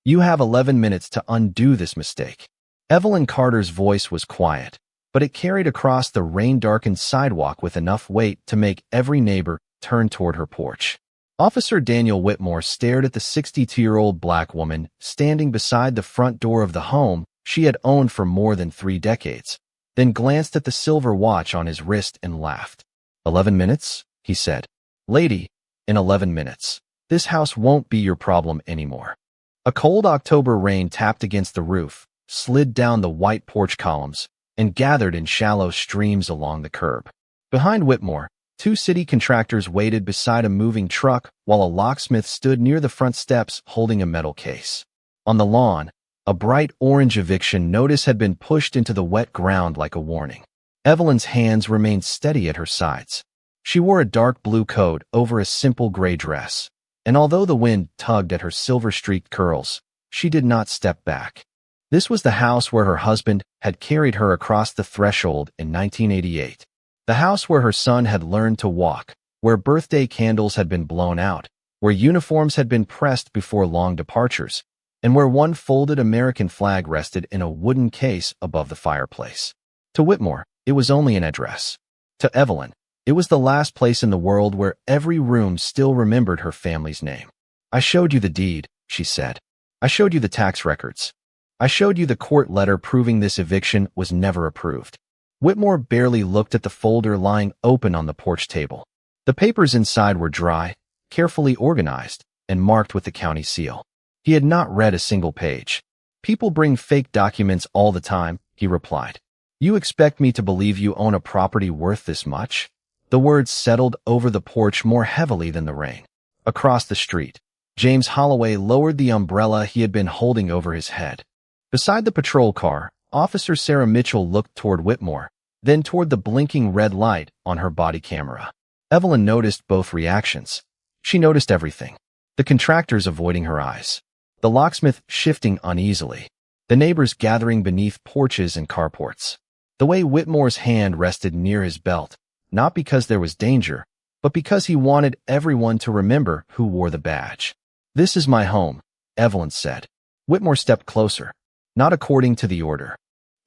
You have 11 minutes to undo this mistake. Evelyn Carter's voice was quiet, but it carried across the rain-darkened sidewalk with enough weight to make every neighbor turn toward her porch. Officer Daniel Whitmore stared at the 62-year-old black woman standing beside the front door of the home she had owned for more than 3 decades, then glanced at the silver watch on his wrist and laughed. 11 minutes? He said. Lady, in 11 minutes, this house won't be your problem anymore. A cold October rain tapped against the roof, slid down the white porch columns, and gathered in shallow streams along the curb. Behind Whitmore, 2 city contractors waited beside a moving truck while a locksmith stood near the front steps holding a metal case. On the lawn, a bright orange eviction notice had been pushed into the wet ground like a warning. Evelyn's hands remained steady at her sides. She wore a dark blue coat over a simple gray dress, and although the wind tugged at her silver-streaked curls, she did not step back. This was the house where her husband had carried her across the threshold in 1988. The house where her son had learned to walk, where birthday candles had been blown out, where uniforms had been pressed before long departures, and where one folded American flag rested in a wooden case above the fireplace. To Whitmore, it was only an address. To Evelyn, it was the last place in the world where every room still remembered her family's name. I showed you the deed, she said. I showed you the tax records. I showed you the court letter proving this eviction was never approved. Whitmore barely looked at the folder lying open on the porch table. The papers inside were dry, carefully organized, and marked with the county seal. He had not read a single page. People bring fake documents all the time, he replied. You expect me to believe you own a property worth this much? The words settled over the porch more heavily than the rain. Across the street, James Holloway lowered the umbrella he had been holding over his head. Beside the patrol car, Officer Sarah Mitchell looked toward Whitmore, then toward the blinking red light on her body camera. Evelyn noticed both reactions. She noticed everything. The contractors avoiding her eyes. The locksmith shifting uneasily. The neighbors gathering beneath porches and carports. The way Whitmore's hand rested near his belt, not because there was danger, but because he wanted everyone to remember who wore the badge. This is my home, Evelyn said. Whitmore stepped closer, not according to the order.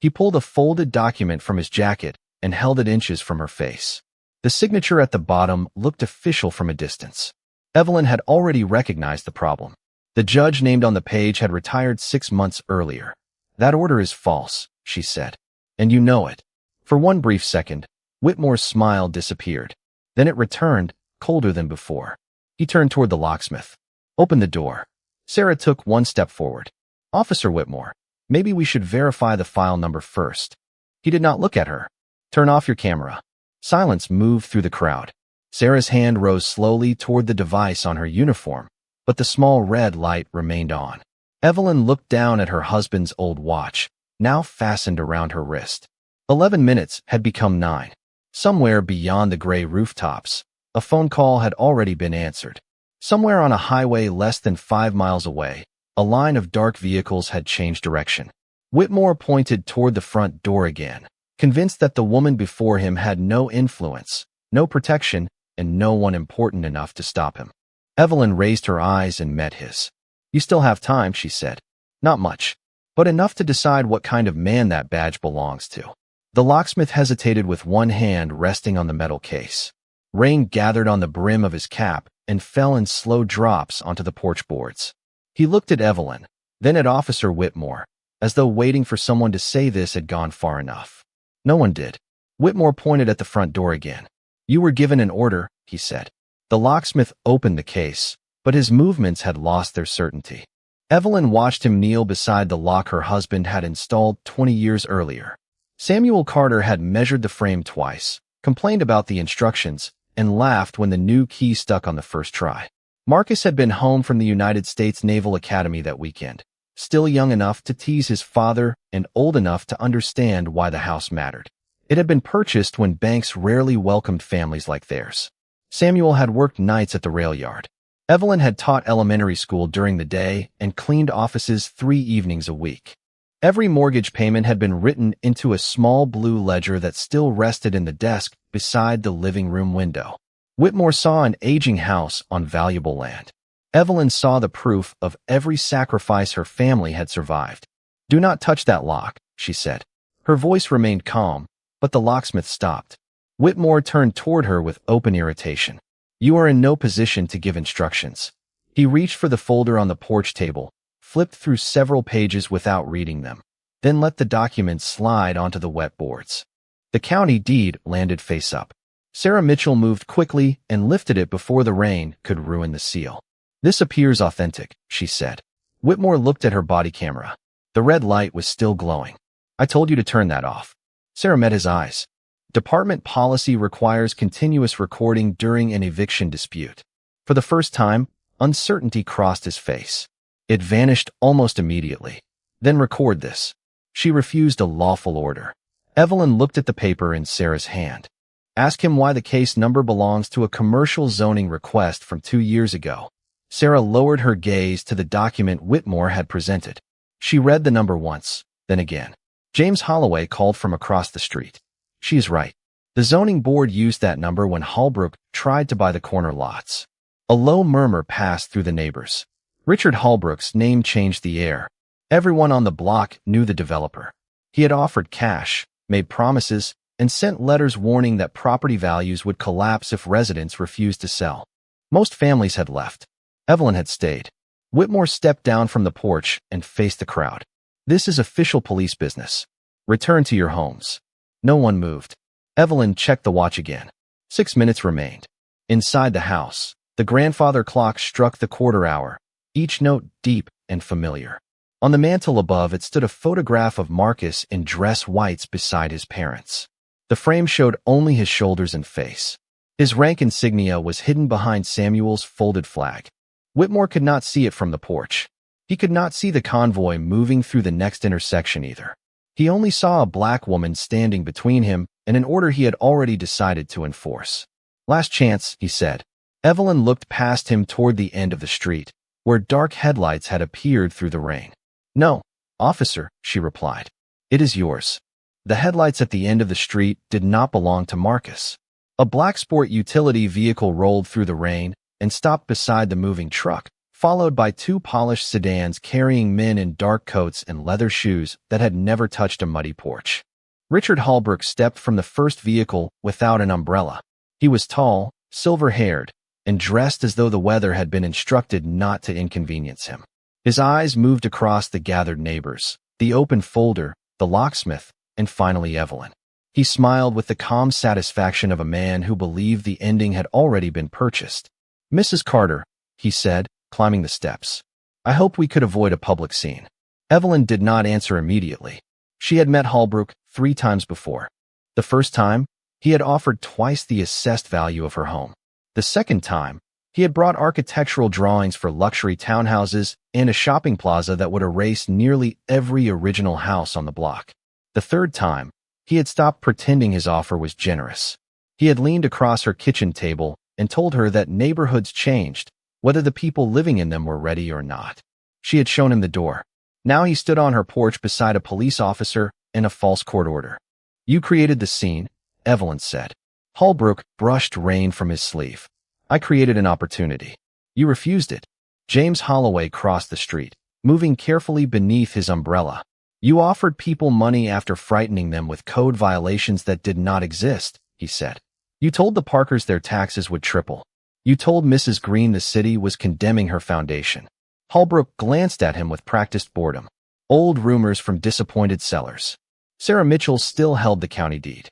He pulled a folded document from his jacket and held it inches from her face. The signature at the bottom looked official from a distance. Evelyn had already recognized the problem. The judge named on the page had retired 6 months earlier. That order is false, she said. And you know it. For one brief second, Whitmore's smile disappeared. Then it returned, colder than before. He turned toward the locksmith. Open the door. Sarah took one step forward. Officer Whitmore, maybe we should verify the file number first. He did not look at her. Turn off your camera. Silence moved through the crowd. Sarah's hand rose slowly toward the device on her uniform, but the small red light remained on. Evelyn looked down at her husband's old watch, now fastened around her wrist. 11 minutes had become 9. Somewhere beyond the gray rooftops, a phone call had already been answered. Somewhere on a highway less than 5 miles away, a line of dark vehicles had changed direction. Whitmore pointed toward the front door again, convinced that the woman before him had no influence, no protection, and no one important enough to stop him. Evelyn raised her eyes and met his. You still have time, she said. Not much, but enough to decide what kind of man that badge belongs to. The locksmith hesitated with one hand resting on the metal case. Rain gathered on the brim of his cap and fell in slow drops onto the porch boards. He looked at Evelyn, then at Officer Whitmore, as though waiting for someone to say this had gone far enough. No one did. Whitmore pointed at the front door again. You were given an order, he said. The locksmith opened the case, but his movements had lost their certainty. Evelyn watched him kneel beside the lock her husband had installed 20 years earlier. Samuel Carter had measured the frame twice, complained about the instructions, and laughed when the new key stuck on the first try. Marcus had been home from the United States Naval Academy that weekend, still young enough to tease his father and old enough to understand why the house mattered. It had been purchased when banks rarely welcomed families like theirs. Samuel had worked nights at the rail yard. Evelyn had taught elementary school during the day and cleaned offices 3 evenings a week. Every mortgage payment had been written into a small blue ledger that still rested in the desk beside the living room window. Whitmore saw an aging house on valuable land. Evelyn saw the proof of every sacrifice her family had survived. "Do not touch that lock," she said. Her voice remained calm, but the locksmith stopped. Whitmore turned toward her with open irritation. "You are in no position to give instructions." He reached for the folder on the porch table, flipped through several pages without reading them, then let the document slide onto the wet boards. The county deed landed face up. Sarah Mitchell moved quickly and lifted it before the rain could ruin the seal. "This appears authentic," she said. Whitmore looked at her body camera. The red light was still glowing. "I told you to turn that off." Sarah met his eyes. "Department policy requires continuous recording during an eviction dispute." For the first time, uncertainty crossed his face. It vanished almost immediately. "Then record this." She refused a lawful order. Evelyn looked at the paper in Sarah's hand. "Ask him why the case number belongs to a commercial zoning request from 2 years ago." Sarah lowered her gaze to the document Whitmore had presented. She read the number once, then again. James Holloway called from across the street. She is right. The zoning board used that number when Holbrook tried to buy the corner lots. A low murmur passed through the neighbors. Richard Holbrook's name changed the air. Everyone on the block knew the developer. He had offered cash, made promises, and sent letters warning that property values would collapse if residents refused to sell. Most families had left. Evelyn had stayed. Whitmore stepped down from the porch and faced the crowd. "This is official police business. Return to your homes." No one moved. Evelyn checked the watch again. 6 minutes remained. Inside the house, the grandfather clock struck the quarter hour, each note deep and familiar. On the mantel above it stood a photograph of Marcus in dress whites beside his parents. The frame showed only his shoulders and face. His rank insignia was hidden behind Samuel's folded flag. Whitmore could not see it from the porch. He could not see the convoy moving through the next intersection either. He only saw a black woman standing between him and an order he had already decided to enforce. "Last chance," he said. Evelyn looked past him toward the end of the street, where dark headlights had appeared through the rain. "No, officer," she replied. "It is yours." The headlights at the end of the street did not belong to Marcus. A black sport utility vehicle rolled through the rain and stopped beside the moving truck, followed by 2 polished sedans carrying men in dark coats and leather shoes that had never touched a muddy porch. Richard Holbrook stepped from the first vehicle without an umbrella. He was tall, silver-haired, and dressed as though the weather had been instructed not to inconvenience him. His eyes moved across the gathered neighbors, the open folder, the locksmith, and finally Evelyn. He smiled with the calm satisfaction of a man who believed the ending had already been purchased. "Mrs. Carter," he said, climbing the steps. "I hope we could avoid a public scene." Evelyn did not answer immediately. She had met Holbrook 3 times before. The first time, he had offered twice the assessed value of her home. The second time, he had brought architectural drawings for luxury townhouses and a shopping plaza that would erase nearly every original house on the block. The third time, he had stopped pretending his offer was generous. He had leaned across her kitchen table and told her that neighborhoods changed, whether the people living in them were ready or not. She had shown him the door. Now he stood on her porch beside a police officer and a false court order. "You created the scene," Evelyn said. Holbrook brushed rain from his sleeve. "I created an opportunity. You refused it." James Holloway crossed the street, moving carefully beneath his umbrella. "You offered people money after frightening them with code violations that did not exist," he said. "You told the Parkers their taxes would triple. You told Mrs. Green the city was condemning her foundation." Holbrook glanced at him with practiced boredom. Old rumors from disappointed sellers. Sarah Mitchell still held the county deed.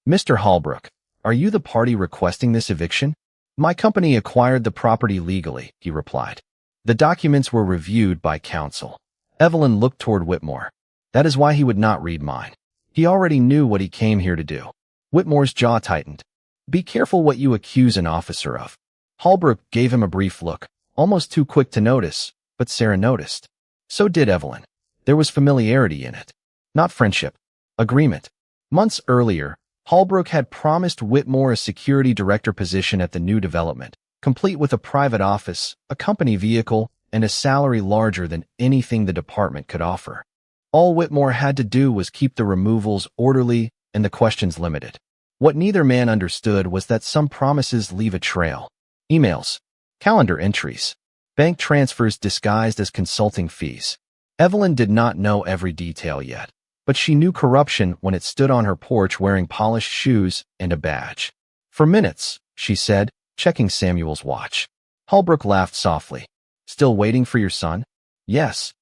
"Mr. Holbrook, are you the party requesting this eviction?" "My company acquired the property legally," he replied. "The documents were reviewed by counsel." Evelyn looked toward Whitmore. "That is why he would not read mine. He already knew what he came here to do." Whitmore's jaw tightened. "Be careful what you accuse an officer of." Holbrook gave him a brief look, almost too quick to notice, but Sarah noticed. So did Evelyn. There was familiarity in it. Not friendship. Agreement. Months earlier, Holbrook had promised Whitmore a security director position at the new development, complete with a private office, a company vehicle, and a salary larger than anything the department could offer. All Whitmore had to do was keep the removals orderly and the questions limited. What neither man understood was that some promises leave a trail. Emails. Calendar entries. bank transfers disguised as consulting fees. Evelyn did not know every detail yet, but she knew corruption when it stood on her porch wearing polished shoes and a badge. For minutes, she said, checking Samuel's watch. Holbrook laughed softly. Still waiting for your son? Yes.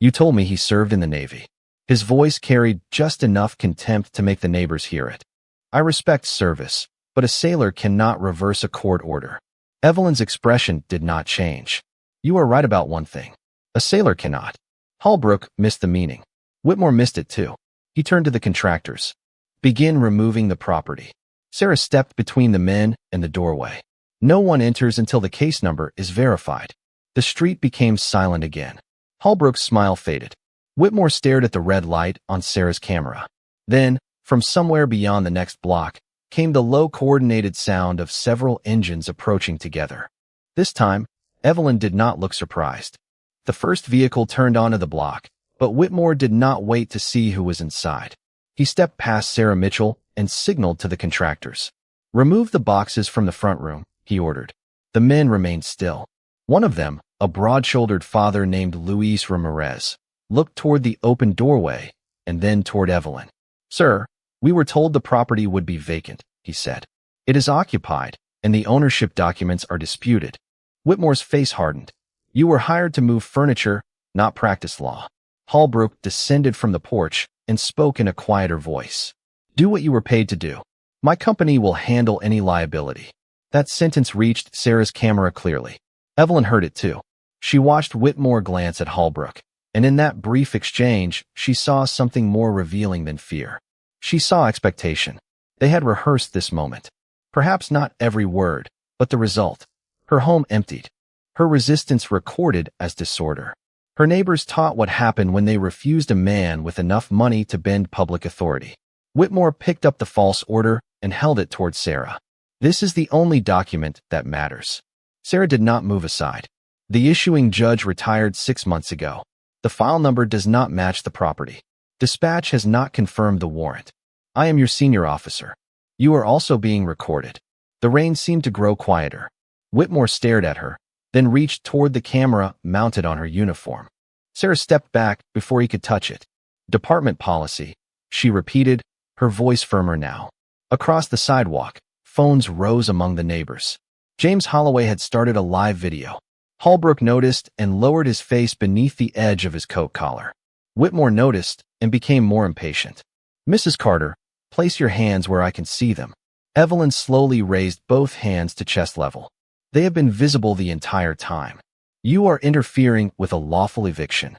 You told me he served in the Navy. His voice carried just enough contempt to make the neighbors hear it. I respect service, but a sailor cannot reverse a court order. Evelyn's expression did not change. You are right about one thing. A sailor cannot. Holbrook missed the meaning. Whitmore missed it too. He turned to the contractors. Begin removing the property. Sarah stepped between the men and the doorway. No one enters until the case number is verified. The street became silent again. Holbrook's smile faded. Whitmore stared at the red light on Sarah's camera. Then, from somewhere beyond the next block, came the low-coordinated sound of several engines approaching together. This time, Evelyn did not look surprised. The first vehicle turned onto the block, but Whitmore did not wait to see who was inside. He stepped past Sarah Mitchell and signaled to the contractors. Remove the boxes from the front room, he ordered. The men remained still. One of them, a broad-shouldered father named Luis Ramirez, looked toward the open doorway and then toward Evelyn. Sir, we were told the property would be vacant, he said. It is occupied, and the ownership documents are disputed. Whitmore's face hardened. You were hired to move furniture, not practice law. Holbrook descended from the porch and spoke in a quieter voice. Do what you were paid to do. My company will handle any liability. That sentence reached Sarah's camera clearly. Evelyn heard it too. She watched Whitmore glance at Holbrook, and in that brief exchange, she saw something more revealing than fear. She saw expectation. They had rehearsed this moment. Perhaps not every word, but the result. Her home emptied. Her resistance recorded as disorder. Her neighbors taught what happened when they refused a man with enough money to bend public authority. Whitmore picked up the false order and held it toward Sarah. This is the only document that matters. Sarah did not move aside. The issuing judge retired 6 months ago. The file number does not match the property. Dispatch has not confirmed the warrant. I am your senior officer. You are also being recorded. The rain seemed to grow quieter. Whitmore stared at her, then reached toward the camera mounted on her uniform. Sarah stepped back before he could touch it. Department policy, she repeated, her voice firmer now. Across the sidewalk, phones rose among the neighbors. James Holloway had started a live video. Holbrook noticed and lowered his face beneath the edge of his coat collar. Whitmore noticed and became more impatient. Mrs. Carter, place your hands where I can see them. Evelyn slowly raised both hands to chest level. They have been visible the entire time. You are interfering with a lawful eviction.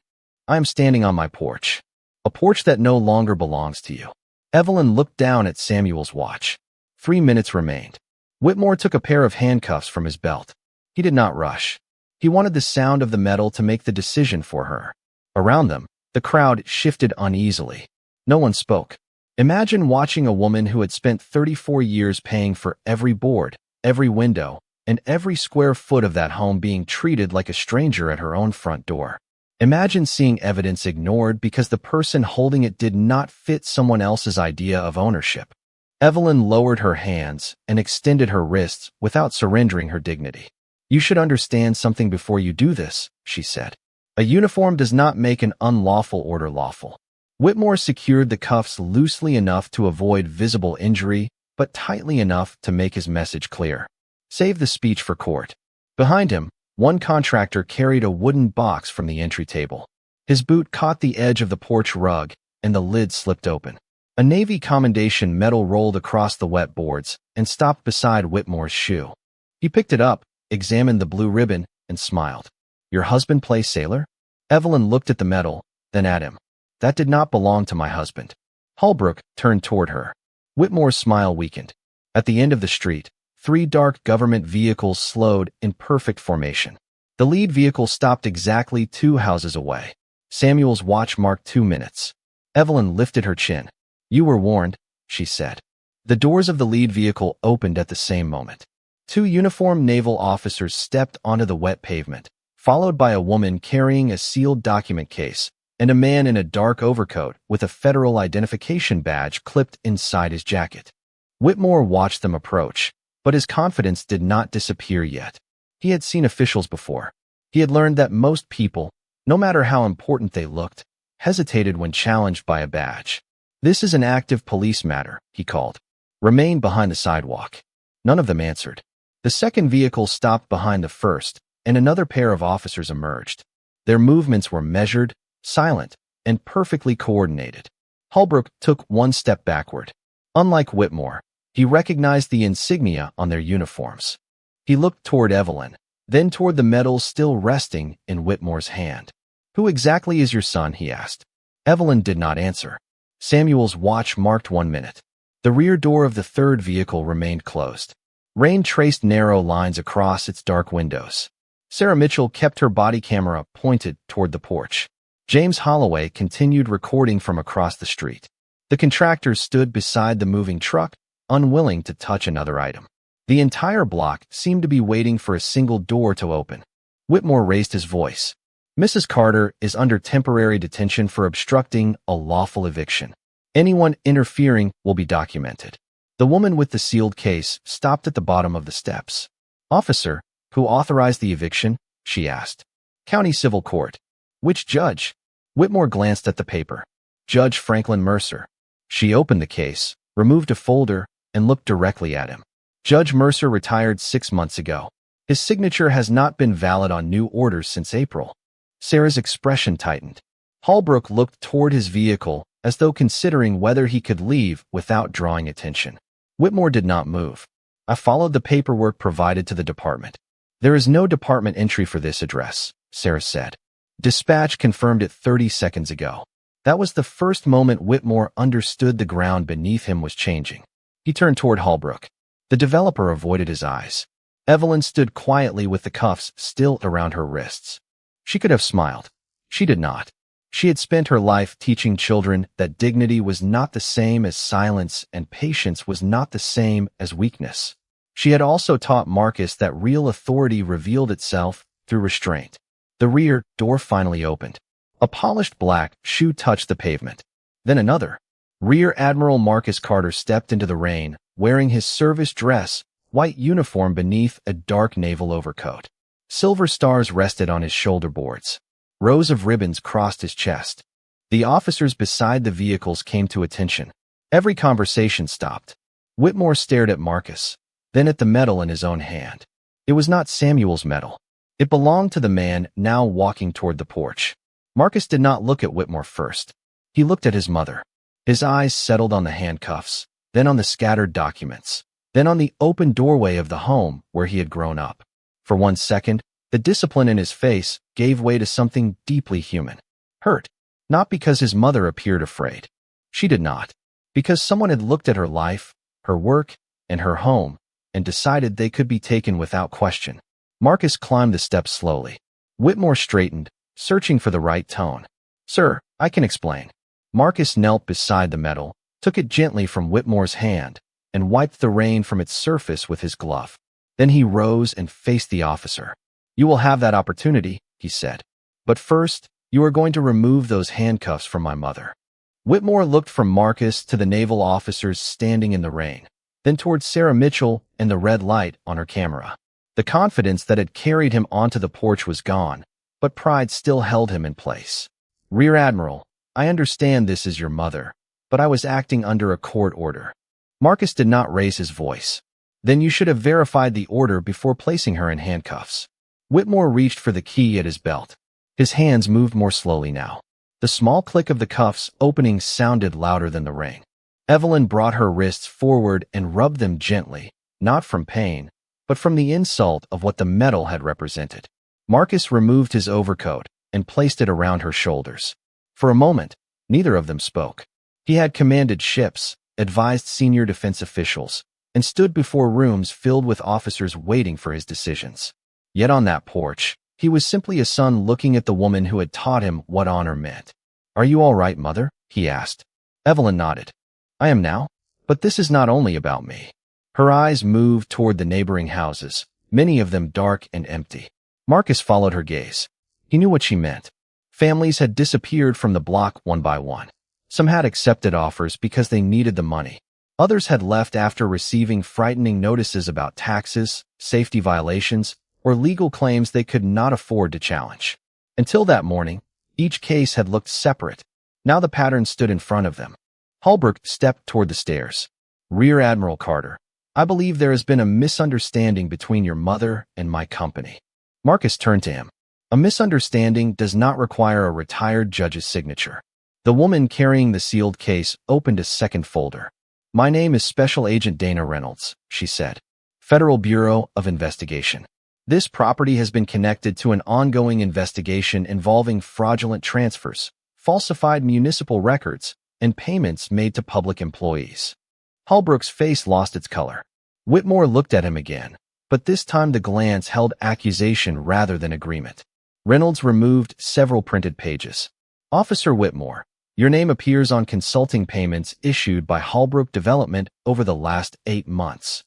I am standing on my porch. A porch that no longer belongs to you. Evelyn looked down at Samuel's watch. 3 minutes remained. Whitmore took a pair of handcuffs from his belt. He did not rush. He wanted the sound of the metal to make the decision for her. Around them, the crowd shifted uneasily. No one spoke. Imagine watching a woman who had spent 34 years paying for every board, every window, and every square foot of that home being treated like a stranger at her own front door. Imagine seeing evidence ignored because the person holding it did not fit someone else's idea of ownership. Evelyn lowered her hands and extended her wrists without surrendering her dignity. You should understand something before you do this, she said. A uniform does not make an unlawful order lawful. Whitmore secured the cuffs loosely enough to avoid visible injury, but tightly enough to make his message clear. Save the speech for court. Behind him, one contractor carried a wooden box from the entry table. His boot caught the edge of the porch rug, and the lid slipped open. A Navy commendation medal rolled across the wet boards and stopped beside Whitmore's shoe. He picked it up, examined the blue ribbon, and smiled. Your husband plays sailor? Evelyn looked at the medal, then at him. That did not belong to my husband. Holbrook turned toward her. Whitmore's smile weakened. At the end of the street, 3 dark government vehicles slowed in perfect formation. The lead vehicle stopped exactly 2 houses away. Samuel's watch marked 2 minutes. Evelyn lifted her chin. You were warned, she said. The doors of the lead vehicle opened at the same moment. 2 uniformed naval officers stepped onto the wet pavement, followed by a woman carrying a sealed document case and a man in a dark overcoat with a federal identification badge clipped inside his jacket. Whitmore watched them approach, but his confidence did not disappear yet. He had seen officials before. He had learned that most people, no matter how important they looked, hesitated when challenged by a badge. "This is an active police matter," he called. "Remain behind the sidewalk." None of them answered. The second vehicle stopped behind the first, and another pair of officers emerged. Their movements were measured, silent, and perfectly coordinated. Holbrook took one step backward. Unlike Whitmore, he recognized the insignia on their uniforms. He looked toward Evelyn, then toward the medals still resting in Whitmore's hand. "Who exactly is your son?" he asked. Evelyn did not answer. Samuel's watch marked 1 minute. The rear door of the third vehicle remained closed. Rain traced narrow lines across its dark windows. Sarah Mitchell kept her body camera pointed toward the porch. James Holloway continued recording from across the street. The contractor stood beside the moving truck, unwilling to touch another item. The entire block seemed to be waiting for a single door to open. Whitmore raised his voice. "Mrs. Carter is under temporary detention for obstructing a lawful eviction. Anyone interfering will be documented." The woman with the sealed case stopped at the bottom of the steps. "Officer, who authorized the eviction?" she asked. "County Civil Court." "Which judge?" Whitmore glanced at the paper. "Judge Franklin Mercer." She opened the case, removed a folder, and looked directly at him. "Judge Mercer retired 6 months ago. His signature has not been valid on new orders since April." Sarah's expression tightened. Holbrook looked toward his vehicle as though considering whether he could leave without drawing attention. Whitmore did not move. "I followed the paperwork provided to the department." "There is no department entry for this address," Sarah said. "Dispatch confirmed it 30 seconds ago." That was the first moment Whitmore understood the ground beneath him was changing. He turned toward Holbrook. The developer avoided his eyes. Evelyn stood quietly with the cuffs still around her wrists. She could have smiled. She did not. She had spent her life teaching children that dignity was not the same as silence and patience was not the same as weakness. She had also taught Marcus that real authority revealed itself through restraint. The rear door finally opened. A polished black shoe touched the pavement. Then another. Rear Admiral Marcus Carter stepped into the rain, wearing his service dress, white uniform beneath a dark naval overcoat. Silver stars rested on his shoulder boards. Rows of ribbons crossed his chest. The officers beside the vehicles came to attention. Every conversation stopped. Whitmore stared at Marcus, then at the medal in his own hand. It was not Samuel's medal. It belonged to the man now walking toward the porch. Marcus did not look at Whitmore first. He looked at his mother. His eyes settled on the handcuffs, then on the scattered documents, then on the open doorway of the home where he had grown up. For 1 second, the discipline in his face gave way to something deeply human. Hurt, not because his mother appeared afraid. She did not. Because someone had looked at her life, her work, and her home, and decided they could be taken without question. Marcus climbed the steps slowly. Whitmore straightened, searching for the right tone. "Sir, I can explain." Marcus knelt beside the medal, took it gently from Whitmore's hand, and wiped the rain from its surface with his glove. Then he rose and faced the officer. "You will have that opportunity," he said. "But first, you are going to remove those handcuffs from my mother." Whitmore looked from Marcus to the naval officers standing in the rain, then toward Sarah Mitchell and the red light on her camera. The confidence that had carried him onto the porch was gone, but pride still held him in place. "Rear Admiral, I understand this is your mother, but I was acting under a court order." Marcus did not raise his voice. "Then you should have verified the order before placing her in handcuffs." Whitmore reached for the key at his belt. His hands moved more slowly now. The small click of the cuffs opening sounded louder than the ring. Evelyn brought her wrists forward and rubbed them gently, not from pain, but from the insult of what the metal had represented. Marcus removed his overcoat and placed it around her shoulders. For a moment, neither of them spoke. He had commanded ships, advised senior defense officials, and stood before rooms filled with officers waiting for his decisions. Yet on that porch, he was simply a son looking at the woman who had taught him what honor meant. "Are you all right, Mother?" he asked. Evelyn nodded. "I am now, but this is not only about me." Her eyes moved toward the neighboring houses, many of them dark and empty. Marcus followed her gaze. He knew what she meant. Families had disappeared from the block one by one. Some had accepted offers because they needed the money. Others had left after receiving frightening notices about taxes, safety violations, or or legal claims they could not afford to challenge. Until that morning, each case had looked separate. Now the pattern stood in front of them. Holbrook stepped toward the stairs. "Rear Admiral Carter, I believe there has been a misunderstanding between your mother and my company." Marcus turned to him. "A misunderstanding does not require a retired judge's signature." The woman carrying the sealed case opened a second folder. "My name is Special Agent Dana Reynolds," she said. "Federal Bureau of Investigation. This property has been connected to an ongoing investigation involving fraudulent transfers, falsified municipal records, and payments made to public employees." Holbrook's face lost its color. Whitmore looked at him again, but this time the glance held accusation rather than agreement. Reynolds removed several printed pages. "Officer Whitmore, your name appears on consulting payments issued by Holbrook Development over the last 8 months.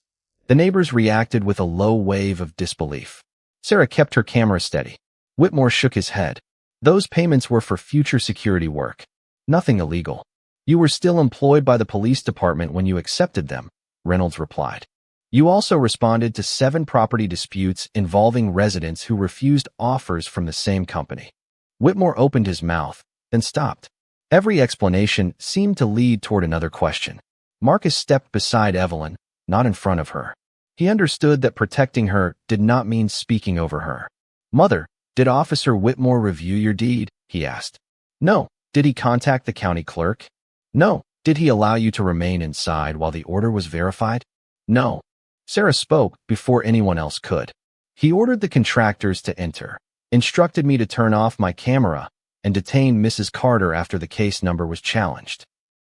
The neighbors reacted with a low wave of disbelief. Sarah kept her camera steady. Whitmore shook his head. "Those payments were for future security work. Nothing illegal. You were still employed by the police department when you accepted them," Reynolds replied. "You also responded to 7 property disputes involving residents who refused offers from the same company." Whitmore opened his mouth, then stopped. Every explanation seemed to lead toward another question. Marcus stepped beside Evelyn, not in front of her. He understood that protecting her did not mean speaking over her. "Mother, did Officer Whitmore review your deed?" he asked. "No." "Did he contact the county clerk?" "No." "Did he allow you to remain inside while the order was verified?" "No." Sarah spoke before anyone else could. "He ordered the contractors to enter, instructed me to turn off my camera, and detain Mrs. Carter after the case number was challenged."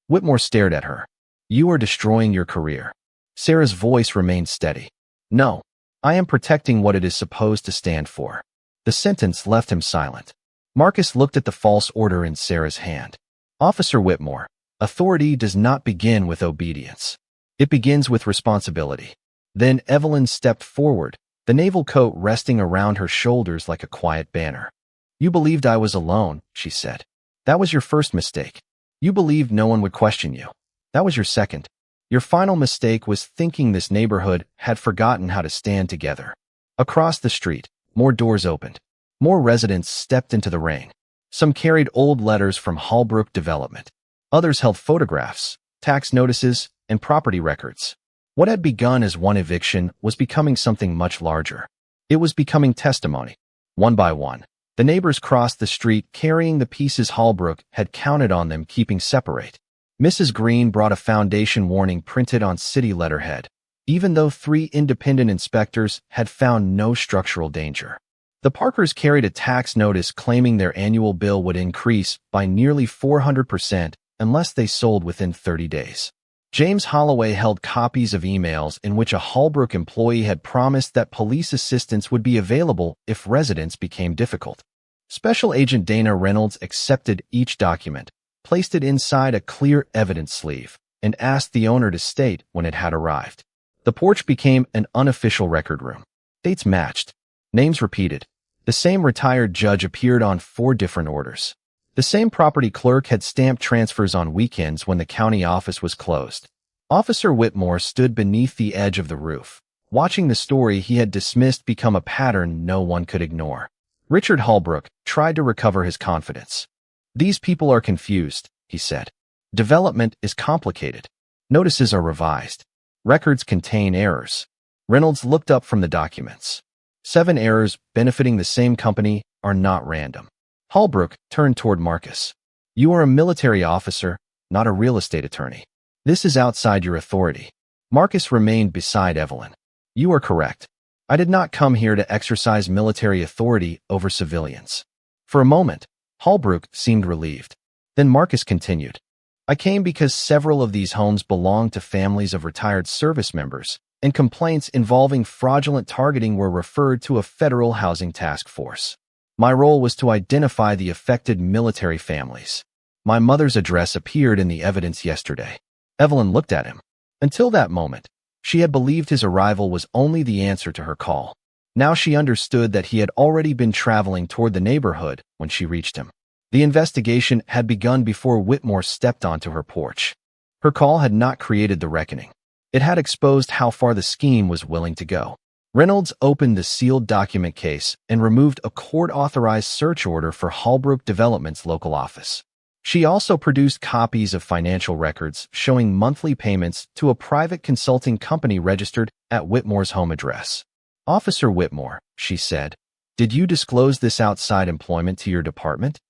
Whitmore stared at her. "You are destroying your career." Sarah's voice remained steady. "No, I am protecting what it is supposed to stand for." The sentence left him silent. Marcus looked at the false order in Sarah's hand. "Officer Whitmore, authority does not begin with obedience. It begins with responsibility." Then Evelyn stepped forward, the naval coat resting around her shoulders like a quiet banner. "You believed I was alone," she said. "That was your first mistake. You believed no one would question you. That was your second. Your final mistake was thinking this neighborhood had forgotten how to stand together." Across the street, more doors opened. More residents stepped into the rain. Some carried old letters from Holbrook Development. Others held photographs, tax notices, and property records. What had begun as one eviction was becoming something much larger. It was becoming testimony. One by one, the neighbors crossed the street carrying the pieces Holbrook had counted on them keeping separate. Mrs. Green brought a foundation warning printed on city letterhead, even though 3 independent inspectors had found no structural danger. The Parkers carried a tax notice claiming their annual bill would increase by nearly 400% unless they sold within 30 days. James Holloway held copies of emails in which a Holbrook employee had promised that police assistance would be available if residents became difficult. Special Agent Dana Reynolds accepted each document, placed it inside a clear evidence sleeve, and asked the owner to state when it had arrived. The porch became an unofficial record room. Dates matched. Names repeated. The same retired judge appeared on 4 different orders. The same property clerk had stamped transfers on weekends when the county office was closed. Officer Whitmore stood beneath the edge of the roof, watching the story he had dismissed become a pattern no one could ignore. Richard Holbrook tried to recover his confidence. "These people are confused," he said. "Development is complicated. Notices are revised. Records contain errors." Reynolds looked up from the documents. 7 errors benefiting the same company are not random. Holbrook turned toward Marcus. "You are a military officer, not a real estate attorney. This is outside your authority." Marcus remained beside Evelyn. "You are correct. I did not come here to exercise military authority over civilians." For a moment, Holbrook seemed relieved. Then Marcus continued. "I came because several of these homes belong to families of retired service members, and complaints involving fraudulent targeting were referred to a federal housing task force. My role was to identify the affected military families. My mother's address appeared in the evidence yesterday." Evelyn looked at him. Until that moment, she had believed his arrival was only the answer to her call. Now she understood that he had already been traveling toward the neighborhood when she reached him. The investigation had begun before Whitmore stepped onto her porch. Her call had not created the reckoning. It had exposed how far the scheme was willing to go. Reynolds opened the sealed document case and removed a court-authorized search order for Holbrook Development's local office. She also produced copies of financial records showing monthly payments to a private consulting company registered at Whitmore's home address. "Officer Whitmore," she said, "did you disclose this outside employment to your department?"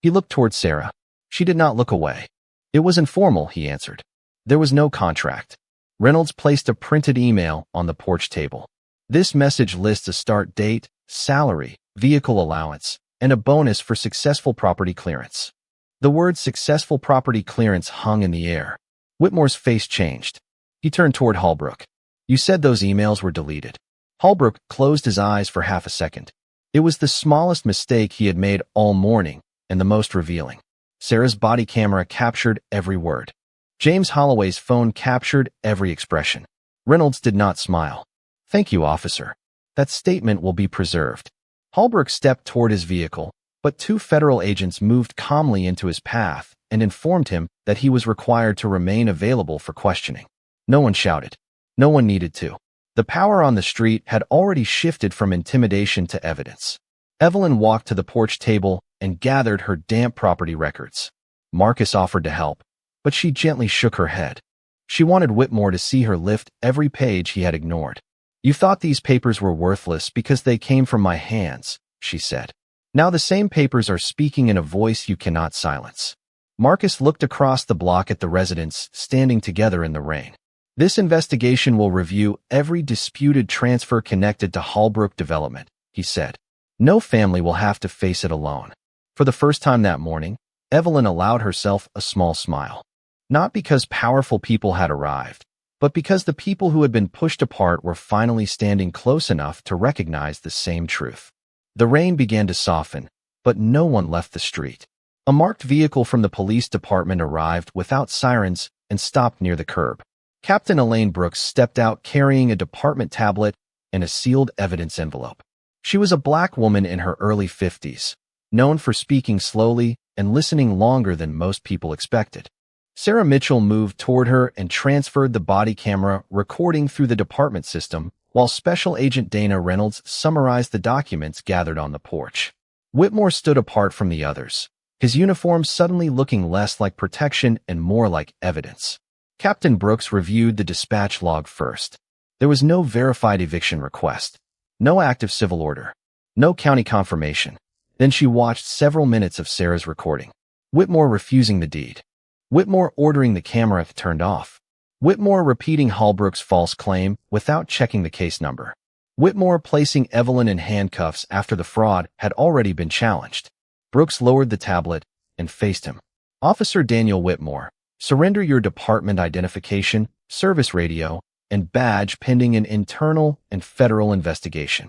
He looked toward Sarah. She did not look away. "It was informal," he answered. "There was no contract." Reynolds placed a printed email on the porch table. This message lists a start date, salary, vehicle allowance, and a bonus for successful property clearance. The word successful property clearance hung in the air. Whitmore's face changed. He turned toward Holbrook. "You said those emails were deleted." Holbrook closed his eyes for half a second. It was the smallest mistake he had made all morning and the most revealing. Sarah's body camera captured every word. James Holloway's phone captured every expression. Reynolds did not smile. "Thank you, officer. That statement will be preserved." Holbrook stepped toward his vehicle, but two federal agents moved calmly into his path and informed him that he was required to remain available for questioning. No one shouted. No one needed to. The power on the street had already shifted from intimidation to evidence. Evelyn walked to the porch table and gathered her damp property records. Marcus offered to help, but she gently shook her head. She wanted Whitmore to see her lift every page he had ignored. "You thought these papers were worthless because they came from my hands," she said. "Now the same papers are speaking in a voice you cannot silence." Marcus looked across the block at the residents standing together in the rain. "This investigation will review every disputed transfer connected to Holbrook Development," he said. "No family will have to face it alone." For the first time that morning, Evelyn allowed herself a small smile. Not because powerful people had arrived, but because the people who had been pushed apart were finally standing close enough to recognize the same truth. The rain began to soften, but no one left the street. A marked vehicle from the police department arrived without sirens and stopped near the curb. Captain Elaine Brooks stepped out carrying a department tablet and a sealed evidence envelope. She was a black woman in her early 50s, known for speaking slowly and listening longer than most people expected. Sarah Mitchell moved toward her and transferred the body camera recording through the department system, while Special Agent Dana Reynolds summarized the documents gathered on the porch. Whitmore stood apart from the others, his uniform suddenly looking less like protection and more like evidence. Captain Brooks reviewed the dispatch log first. There was no verified eviction request, no active civil order, no county confirmation. Then she watched several minutes of Sarah's recording. Whitmore refusing the deed. Whitmore ordering the camera turned off. Whitmore repeating Holbrook's false claim without checking the case number. Whitmore placing Evelyn in handcuffs after the fraud had already been challenged. Brooks lowered the tablet and faced him. "Officer Daniel Whitmore, surrender your department identification, service radio, and badge pending an internal and federal investigation."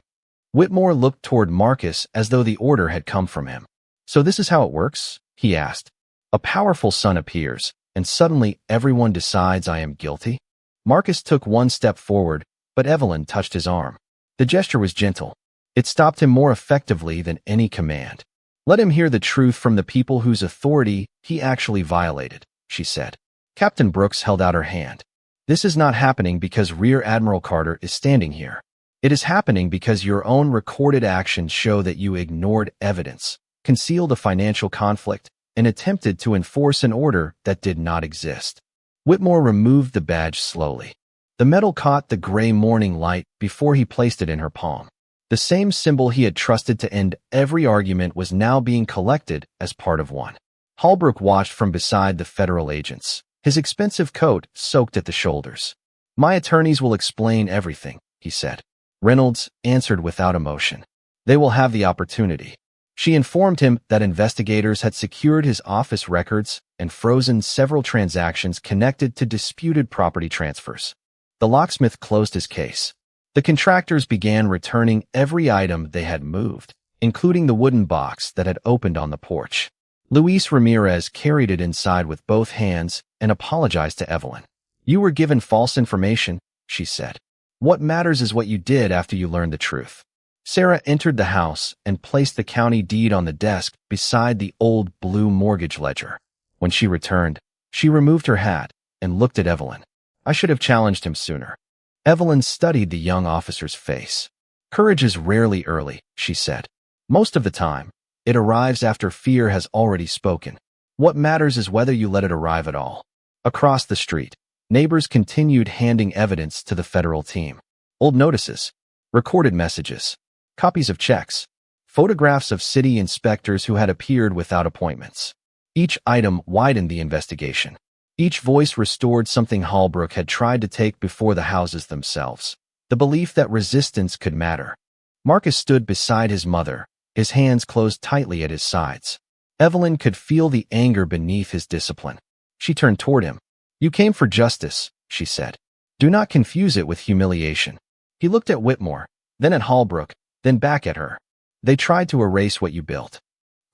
Whitmore looked toward Marcus as though the order had come from him. "So this is how it works?" he asked. "A powerful son appears, and suddenly everyone decides I am guilty?" Marcus took one step forward, but Evelyn touched his arm. The gesture was gentle. It stopped him more effectively than any command. "Let him hear the truth from the people whose authority he actually violated," she said. Captain Brooks held out her hand. "This is not happening because Rear Admiral Carter is standing here. It is happening because your own recorded actions show that you ignored evidence, concealed a financial conflict, and attempted to enforce an order that did not exist." Whitmore removed the badge slowly. The metal caught the gray morning light before he placed it in her palm. The same symbol he had trusted to end every argument was now being collected as part of one. Holbrook watched from beside the federal agents, his expensive coat soaked at the shoulders. "My attorneys will explain everything," he said. Reynolds answered without emotion. "They will have the opportunity." She informed him that investigators had secured his office records and frozen several transactions connected to disputed property transfers. The locksmith closed his case. The contractors began returning every item they had moved, including the wooden box that had opened on the porch. Luis Ramirez carried it inside with both hands and apologized to Evelyn. "You were given false information," she said. "What matters is what you did after you learned the truth." Sarah entered the house and placed the county deed on the desk beside the old blue mortgage ledger. When she returned, she removed her hat and looked at Evelyn. "I should have challenged him sooner." Evelyn studied the young officer's face. Courage is rarely early, she said. Most of the time, it arrives after fear has already spoken. What matters is whether you let it arrive at all. Across the street, neighbors continued handing evidence to the federal team. Old notices, recorded messages, copies of checks, photographs of city inspectors who had appeared without appointments. Each item widened the investigation. Each voice restored something Holbrook had tried to take before the houses themselves. The belief that resistance could matter. Marcus stood beside his mother, his hands closed tightly at his sides. Evelyn could feel the anger beneath his discipline. She turned toward him. "You came for justice," she said. "Do not confuse it with humiliation." He looked at Whitmore, then at Holbrook, then back at her. "They tried to erase what you built.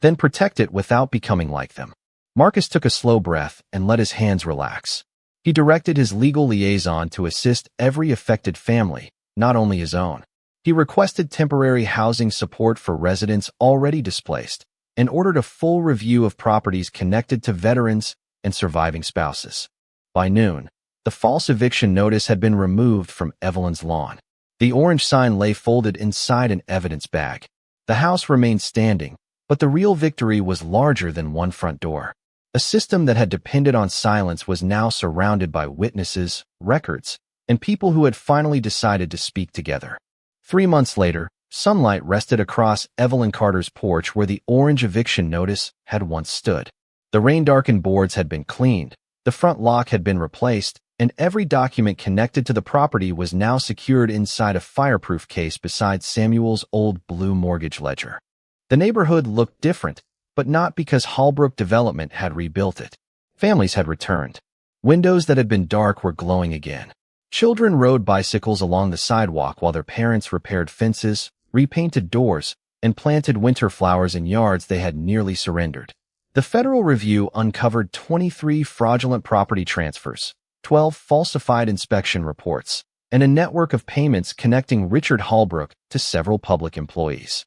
Then protect it without becoming like them." Marcus took a slow breath and let his hands relax. He directed his legal liaison to assist every affected family, not only his own. He requested temporary housing support for residents already displaced and ordered a full review of properties connected to veterans and surviving spouses. By noon, the false eviction notice had been removed from Evelyn's lawn. The orange sign lay folded inside an evidence bag. The house remained standing, but the real victory was larger than one front door. A system that had depended on silence was now surrounded by witnesses, records, and people who had finally decided to speak together. 3 months later, sunlight rested across Evelyn Carter's porch where the orange eviction notice had once stood. The rain-darkened boards had been cleaned, the front lock had been replaced, and every document connected to the property was now secured inside a fireproof case beside Samuel's old blue mortgage ledger. The neighborhood looked different, but not because Holbrook Development had rebuilt it. Families had returned. Windows that had been dark were glowing again. Children rode bicycles along the sidewalk while their parents repaired fences, repainted doors, and planted winter flowers in yards they had nearly surrendered. The Federal Review uncovered 23 fraudulent property transfers, 12 falsified inspection reports, and a network of payments connecting Richard Holbrook to several public employees.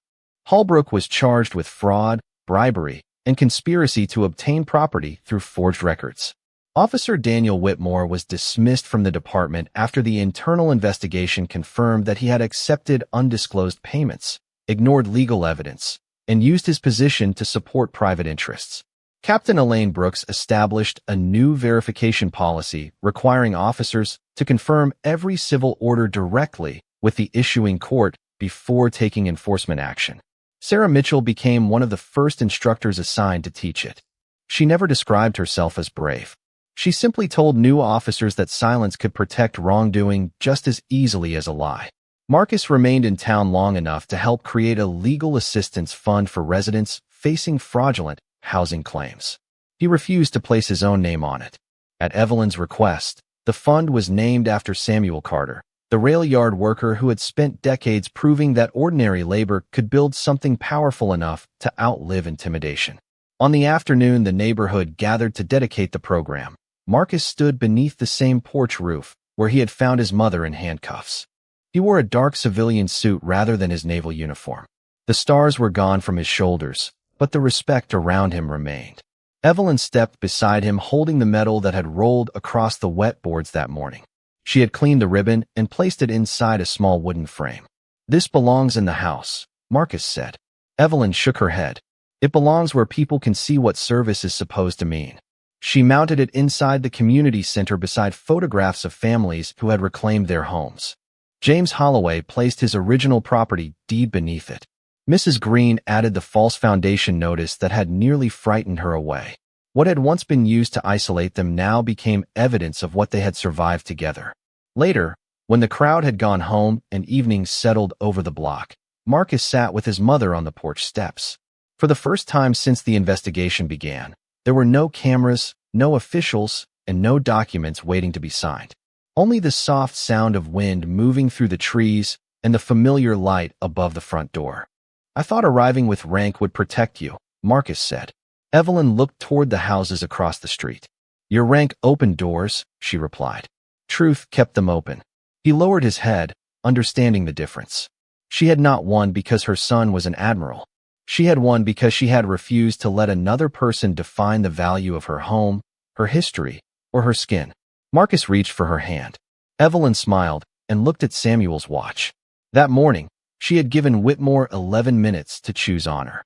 Holbrook was charged with fraud, bribery, and conspiracy to obtain property through forged records. Officer Daniel Whitmore was dismissed from the department after the internal investigation confirmed that he had accepted undisclosed payments, ignored legal evidence, and used his position to support private interests. Captain Elaine Brooks established a new verification policy requiring officers to confirm every civil order directly with the issuing court before taking enforcement action. Sarah Mitchell became one of the first instructors assigned to teach it. She never described herself as brave. She simply told new officers that silence could protect wrongdoing just as easily as a lie. Marcus remained in town long enough to help create a legal assistance fund for residents facing fraudulent housing claims. He refused to place his own name on it. At Evelyn's request, the fund was named after Samuel Carter, the rail yard worker who had spent decades proving that ordinary labor could build something powerful enough to outlive intimidation. On the afternoon the neighborhood gathered to dedicate the program, Marcus stood beneath the same porch roof where he had found his mother in handcuffs. He wore a dark civilian suit rather than his naval uniform. The stars were gone from his shoulders, but the respect around him remained. Evelyn stepped beside him holding the medal that had rolled across the wet boards that morning. She had cleaned the ribbon and placed it inside a small wooden frame. "This belongs in the house," Marcus said. Evelyn shook her head. "It belongs where people can see what service is supposed to mean." She mounted it inside the community center beside photographs of families who had reclaimed their homes. James Holloway placed his original property deed beneath it. Mrs. Green added the false foundation notice that had nearly frightened her away. What had once been used to isolate them now became evidence of what they had survived together. Later, when the crowd had gone home and evenings settled over the block, Marcus sat with his mother on the porch steps. For the first time since the investigation began, there were no cameras, no officials, and no documents waiting to be signed. Only the soft sound of wind moving through the trees and the familiar light above the front door. "I thought arriving with rank would protect you," Marcus said. Evelyn looked toward the houses across the street. "Your rank opened doors," she replied. "Truth kept them open." He lowered his head, understanding the difference. She had not won because her son was an admiral. She had won because she had refused to let another person define the value of her home, her history, or her skin. Marcus reached for her hand. Evelyn smiled, and looked at Samuel's watch. That morning, she had given Whitmore 11 minutes to choose honor.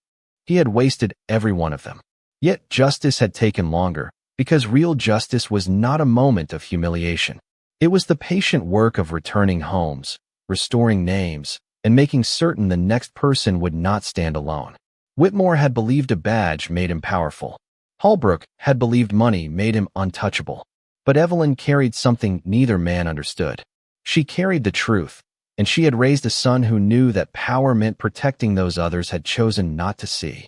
He had wasted every one of them. Yet justice had taken longer, because real justice was not a moment of humiliation. It was the patient work of returning homes, restoring names, and making certain the next person would not stand alone. Whitmore had believed a badge made him powerful. Holbrook had believed money made him untouchable. But Evelyn carried something neither man understood. She carried the truth, and she had raised a son who knew that power meant protecting those others had chosen not to see.